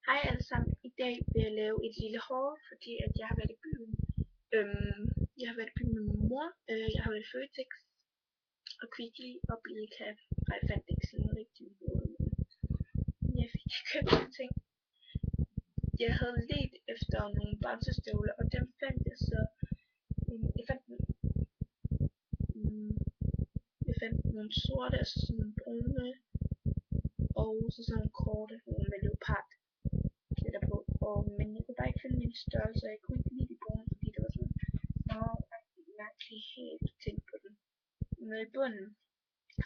Hej alle sammen. I dag vil jeg lave et lille haul, fordi at jeg har været i byen. Jeg har været i byen med min mor. Jeg har været i Føtex og Kvickly og Bilka. Og jeg fandt ikke sådan rigtig noget. Jeg fik købt nogle ting. Jeg havde let efter nogle bamsestøvler, og dem fandt jeg så. Jeg fandt nogle sorte, altså sådan nogle brune, og så sådan nogle korte, nogle med leopard klæder på. Men jeg kunne bare ikke finde min størrelse, og jeg kunne ikke lide de brune, fordi det var sådan meget mærkelig helt ting på den nede i bunden.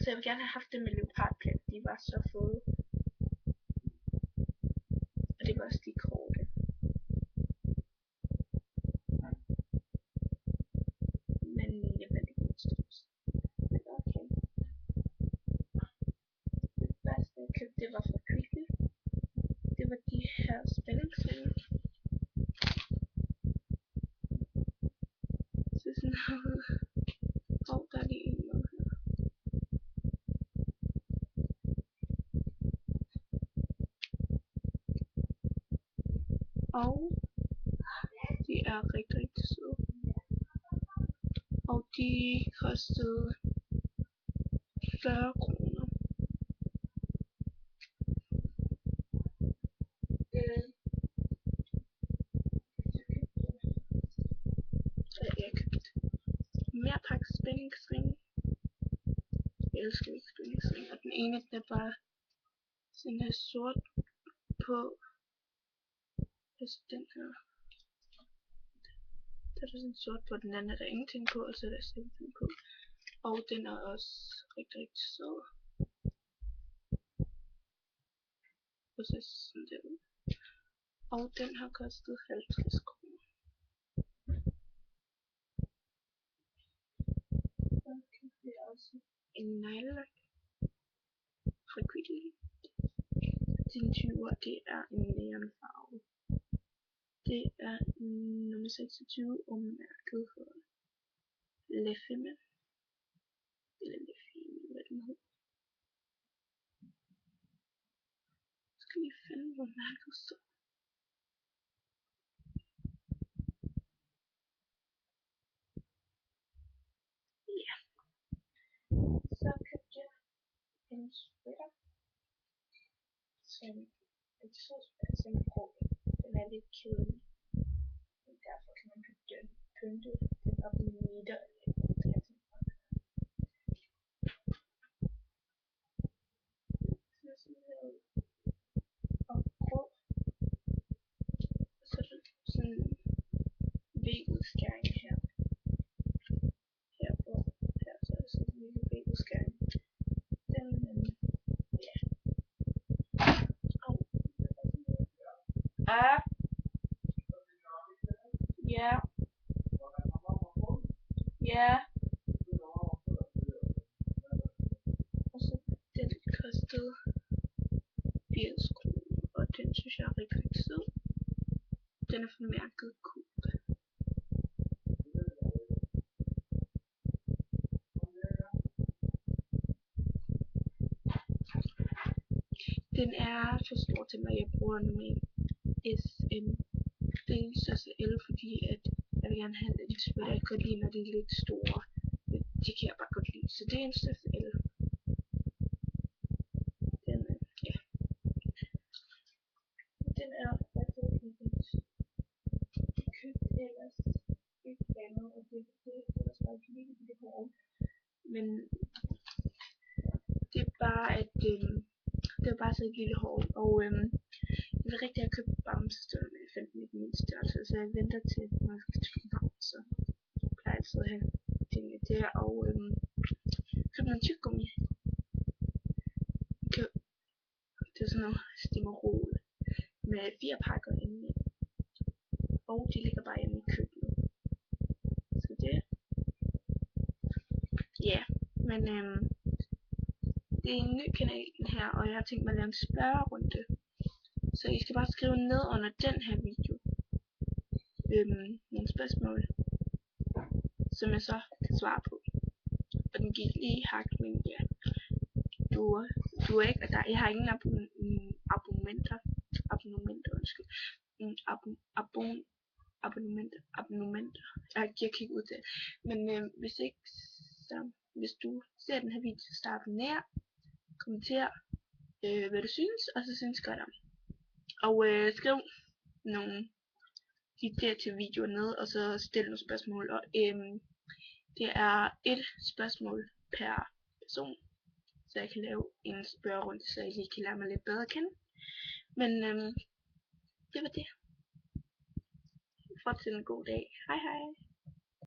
Så jeg ville gerne have haft dem med leopardplet, de var så fede. Og det var også de korte. Men jeg fandt ikke min størrelse. Men okay. Det første jeg købte, det var fra Kvickly. Det var de her spændingsringe. Så sådan noget. Og der er lige en med her. Og de er rigtig, rigtig søde. Og de kostede 40 kroner. Jeg købte mere pakke spændingsringe. Jeg elsker ikke spændingsringe. Og den ene der bare sådan her sort på. Altså den her. Der er sådan sort på, den anden er der ingenting på, og så er der ingenting på. Og den er også rigtig, rigtig sød. Og så sådan der ud. Og den har kostet 50 kroner. Så købte jeg også en neglelak fra Kvickly. Den 20'er, det er en neonfarve. Det er nummer 26 og mærket for Le Femme. Eller Le Femme, hvad den hedder. Jeg skal lige finde, hvor mærket står. Ja. Så købte jeg en sweater. Som en sød sweater, som er grå. Den er lidt kedelig. Derfor kan man pynte den op med midter eller noget. Så sådan her ud. Og grå. Og så er der sådan en V-udskæring her. Her så er der sådan en lille V-udskæring. Den, ja. Ja. Ja. Og så den kostede 80 kroner, og den synes jeg er rigtig, rigtig sød. Den er fra mærket Coop. Den er for stor til mig. Jeg bruger normalt SM. Det er størrelse L, fordi at jeg vil gerne have en sweater. Jeg kan godt lide, når det er lidt store. Det kan jeg bare godt lide. Så det er en størrelse L. Den er, ja. Den er altså købt ellers ikke andet, og det er også bare ikke lige det her. Men det er bare at det var bare så et lille hår, og jeg vil rigtig have købt bamsestøvler, men jeg fandt dem ikke min størrelse, så jeg venter til, når jeg skal til København, så plejer jeg altid at have tingene der, og købte noget tyggegummi. Det er sådan noget Stimorol med 4 pakker inde i, og de ligger bare inde i køkkenet. Så det, ja, men det er en ny kanal den her, og jeg har tænkt mig at lave en spørgerunde. Så I skal bare skrive ned under den her video nogle spørgsmål, som jeg så kan svare på. Og den gik lige hakt, men ja, du er ikke, jeg har ingen abonnenter, kigge ud til. Men hvis ikke, så hvis du ser den her video, så abonner, kommenter, hvad du synes, og så synes godt om. Og skriv nogle idéer til videoer ned, og så stil nogle spørgsmål. Og det er et spørgsmål per person, så jeg kan lave en spørgerunde, så jeg lige kan lære mig lidt bedre at kende. Men det var det. Fortsæt en god dag. Hej hej.